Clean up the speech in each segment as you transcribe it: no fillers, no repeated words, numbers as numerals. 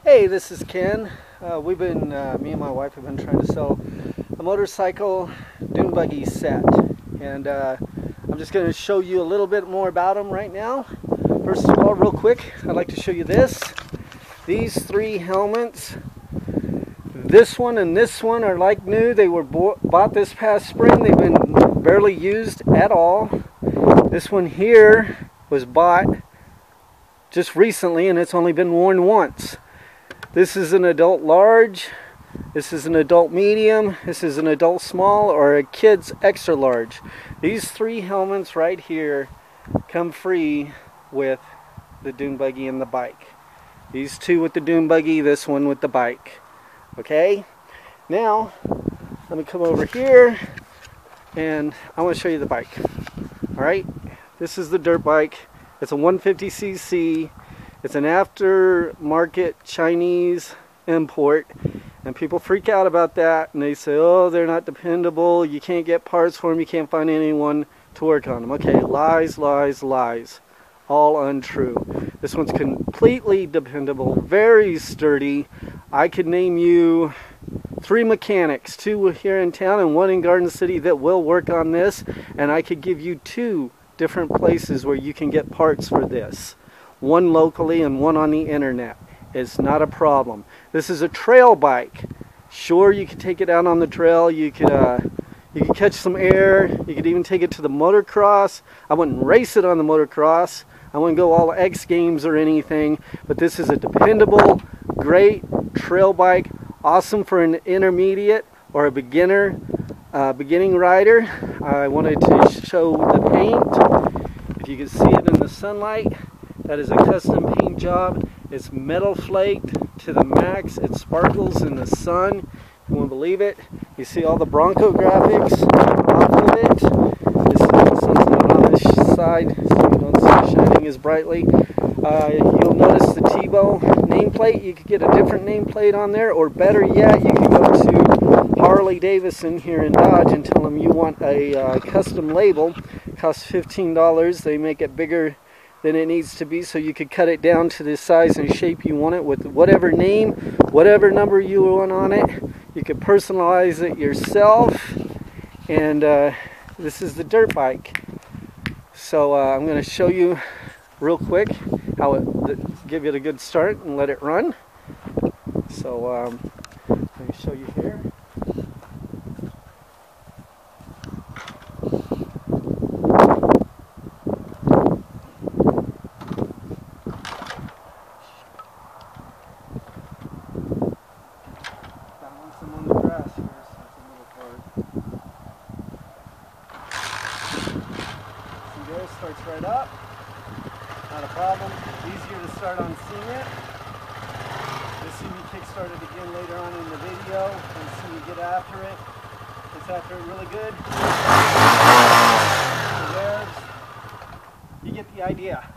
Hey, this is Ken. Me and my wife have been trying to sell a motorcycle Dunebuggy set, and I'm just going to show you a little bit more about them right now. First of all, real quick, I'd like to show you this. These three helmets, this one and this one, are like new. They were bought this past spring. They've been barely used at all. This one here was bought just recently, and it's only been worn once. This is an adult large, this is an adult medium, this is an adult small, or a kid's extra large. These three helmets right here come free with the Dunebuggy and the bike. These two with the Dunebuggy, this one with the bike. Okay? Now, let me come over here and I want to show you the bike. Alright? This is the Dirtbike. It's a 150cc. It's an aftermarket Chinese import, and people freak out about that, and they say, oh, they're not dependable, you can't get parts for them, you can't find anyone to work on them. Okay, lies, lies, lies. All untrue. This one's completely dependable, very sturdy. I could name you 3 mechanics, 2 here in town and 1 in Garden City, that will work on this, and I could give you 2 different places where you can get parts for this. 1 locally and 1 on the internet. It's not a problem. This is a trail bike. Sure, you could take it out on the trail. You could catch some air. You could even take it to the motocross. I wouldn't race it on the motocross. I wouldn't go all X Games or anything. But this is a dependable, great trail bike. Awesome for an intermediate or a beginner, beginning rider. I wanted to show the paint. If you can see it in the sunlight. That is a custom paint job. It's metal flaked to the max. It sparkles in the sun. You won't believe it. You see all the Bronco graphics off of it. The sun's not on this side, so you don't see it shining as brightly. You'll notice the Tebow nameplate. You could get a different nameplate on there, or better yet, you can go to Harley Davidson here in Dodge and tell them you want a custom label. It costs $15. They make it bigger than it needs to be, so you could cut it down to the size and shape you want it with whatever name, whatever number you want on it. You could personalize it yourself, and this is the Dirtbike. So I'm going to show you real quick how it give it a good start and let it run. So let me show you here. Starts right up, not a problem. Easier to start on cement. You'll see me kickstart it again later on in the video and see me get after it. Gets after it really good. You get the idea.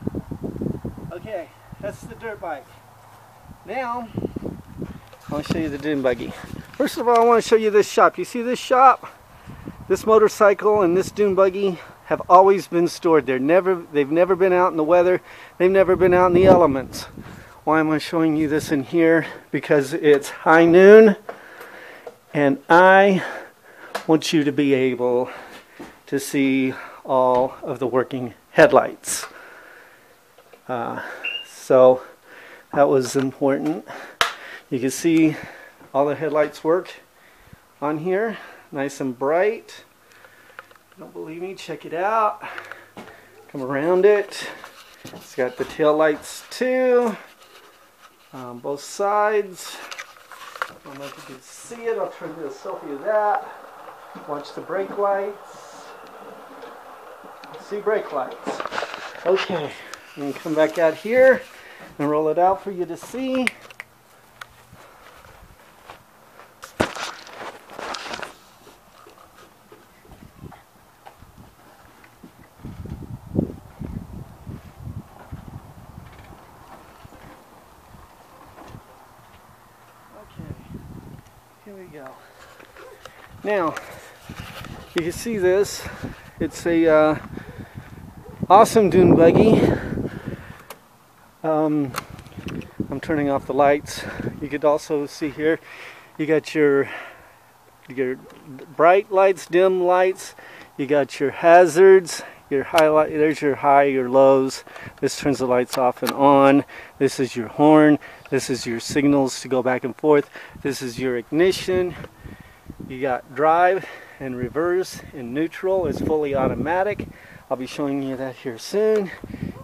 Okay, that's the Dirtbike. Now, I want to show you the Dunebuggy. First of all, I want to show you this shop. You see this shop? This motorcycle and this Dunebuggy have always been stored there. They've never been out in the weather. They've never been out in the elements. Why am I showing you this in here? Because it's high noon, and I want you to be able to see all of the working headlights. So that was important. You can see all the headlights work on here, nice and bright. Don't believe me? Check it out. Come around it. It's got the tail lights too, both sides. I don't know if you can see it. I'll try to do a selfie of that. Watch the brake lights. See brake lights. Okay, I'm going to come back out here and roll it out for you to see. Here we go. Now, you can see this. It's a awesome Dunebuggy. I'm turning off the lights. You could also see here, you got your bright lights, dim lights, you got your hazards, your highlight, there's your high, your lows. This turns the lights off and on. This is your horn. This is your signals to go back and forth. This is your ignition. You got drive and reverse and neutral. It's fully automatic. I'll be showing you that here soon.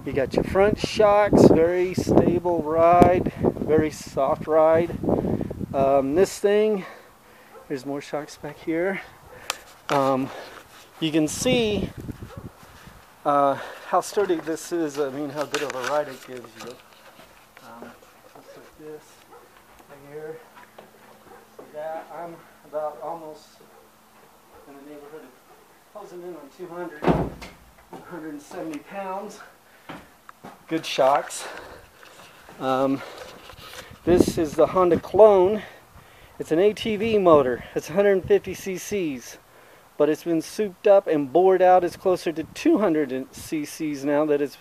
You got your front shocks, very stable ride, very soft ride. This thing, there's more shocks back here. You can see how sturdy this is. I mean, how good of a ride it gives you. Just like this, right here. See that? I'm about almost in the neighborhood of closing in on 200, 170 pounds. Good shocks. This is the Honda Clone. It's an ATV motor. It's 150 cc's, but it's been souped up and bored out. It's closer to 200 cc's now that it's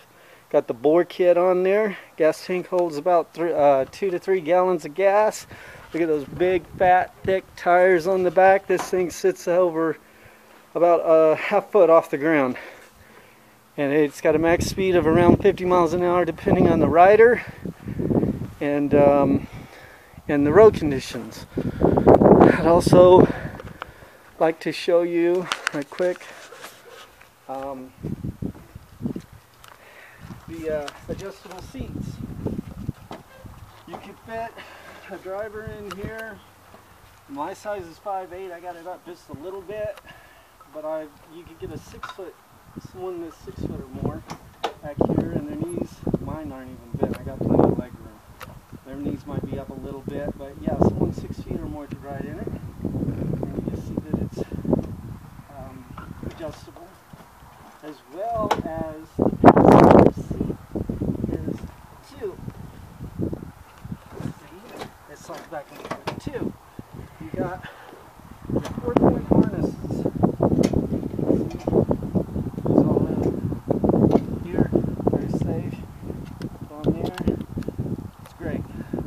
got the bore kit on there. Gas tank holds about 2 to 3 gallons of gas. Look at those big, fat, thick tires on the back. This thing sits over about a half foot off the ground. And it's got a max speed of around 50 miles an hour depending on the rider and the road conditions. I'd also like to show you right quick the adjustable seats. You could fit a driver in here. My size is 5'8". I got it up just a little bit, but you could get a 6 foot, someone that's 6 foot or more back here, and their knees, mine aren't even bent. I got plenty of leg room. Their knees might be up a little bit, but yeah, someone 6 feet or more could ride in it. And you just see that it's adjustable, as well as the passenger seat is too. See, it slides back and forth too. You got your 4-point harnesses. Goes all in here, very safe. On there, it's great.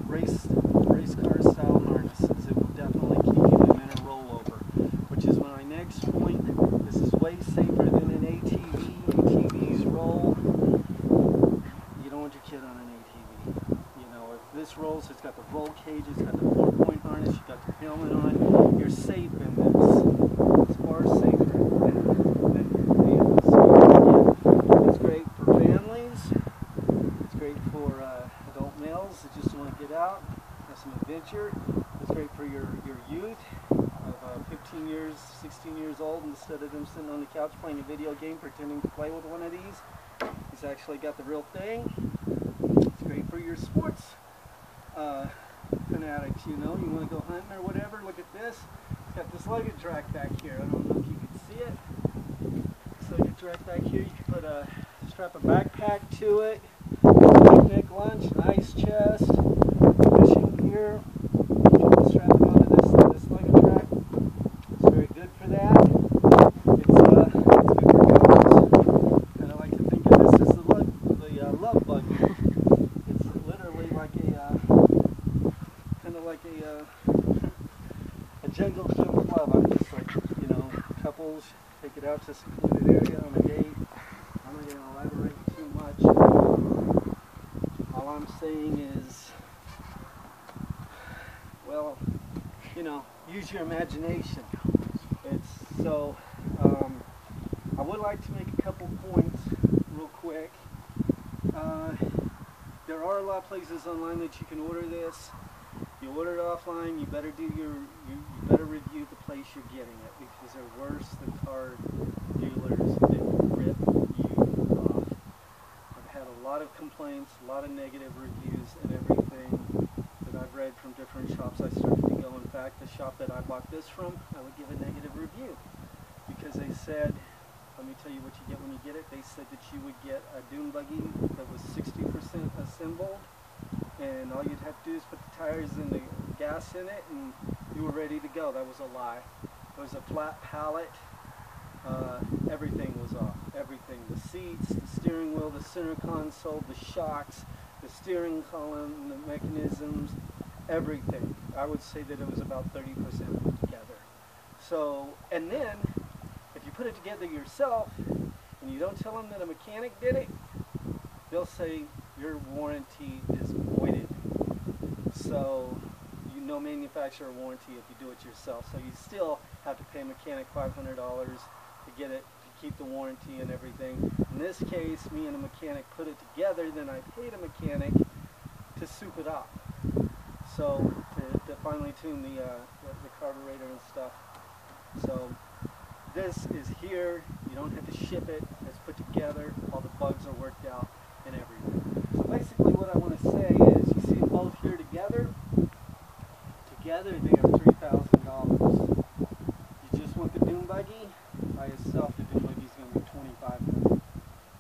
Race car style harnesses. It will definitely keep you in a rollover, which is my next point. This is way safer than an ATV. ATVs roll. You don't want your kid on an ATV. You know, if this rolls, it's got the roll cage, it's got the 4-point harness, you've got your helmet on. You're safe in this. It's far safer than your vehicles. It's great for families. It's great for adult males that just want to get out, have some adventure. It's great for your youth of 15 years, 16 years old. Instead of them sitting on the couch playing a video game pretending to play with one of these, he's actually got the real thing. It's great for your sports fanatics, you know. You want to go hunting or whatever. Look at this. It's got this luggage rack back here. I don't know if you can see it. This luggage rack back here, you can strap a backpack to it. Picnic lunch, nice chest, fishing gear. Strap it onto this luggage rack. It's very good for that. It's good for girls. And I like to think of this as the love buggy. It's literally like a jungle gym club. I'm just like, you know, couples take it out to a secluded area on a date. I'm not going to elaborate too much. All I'm saying is, well, you know, use your imagination. I would like to make a couple points real quick. There are a lot of places online that you can order this. You order it offline, you better do you better review the place you're getting it, because they're worse than car dealers that rip you off. I've had a lot of complaints, a lot of negative reviews and everything that I've read from different shops I started to go. In fact, the shop that I bought this from, I would give a negative review because they said, let me tell you what you get when you get it. They said that you would get a Dunebuggy that was 60% assembled, and all you'd have to do is put the tires and the gas in it and you were ready to go. That was a lie. It was a flat pallet. Everything was off. Everything. The seats, the steering wheel, the center console, the shocks, the the steering column, the mechanisms, everything. I would say that it was about 30% put together. So, and then, if you put it together yourself, and you don't tell them that a mechanic did it, they'll say your warranty is voided. So, no manufacturer warranty if you do it yourself. So you still have to pay a mechanic $500 to get it, to keep the warranty and everything. In this case, me and a mechanic put it together, then I paid a mechanic to soup it up. So, to finally tune the carburetor and stuff. So, this is here, you don't have to ship it, it's put together, all the bugs are worked out and everything. So basically what I want to say is, you see them both here together? Together they are $3,000. You just want the Dunebuggy, by itself the Dunebuggy is going to be $2,500.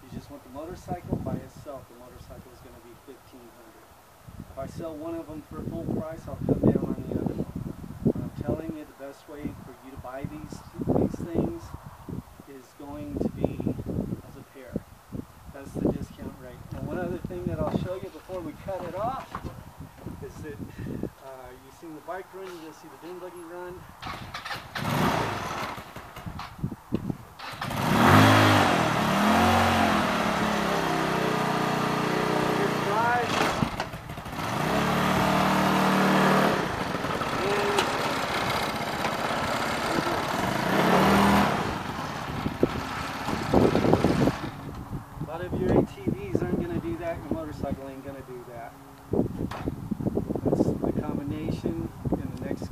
You just want the motorcycle, by itself the motorcycle is going to be $1,500. If I sell one of them for full price, I'll come down on the other one. And I'm telling you, the best way for you to buy these things is going to be as a pair. That's the discount rate. And one other thing that I'll show you before we cut it off is that you've seen the bike run, you're going to see the Dunebuggy run. A lot of your ATVs aren't going to do that, your motorcycle ain't going to do that. That's the combination. In the next,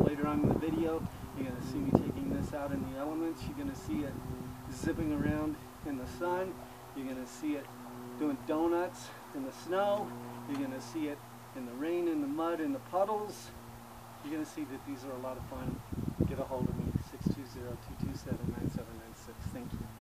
later on in the video, you're going to see me taking this out in the elements. You're going to see it zipping around in the sun. You're going to see it doing donuts in the snow. You're going to see it in the rain, in the mud, in the puddles. You're going to see that these are a lot of fun. Get a hold of me, 620-227-9796. Thank you.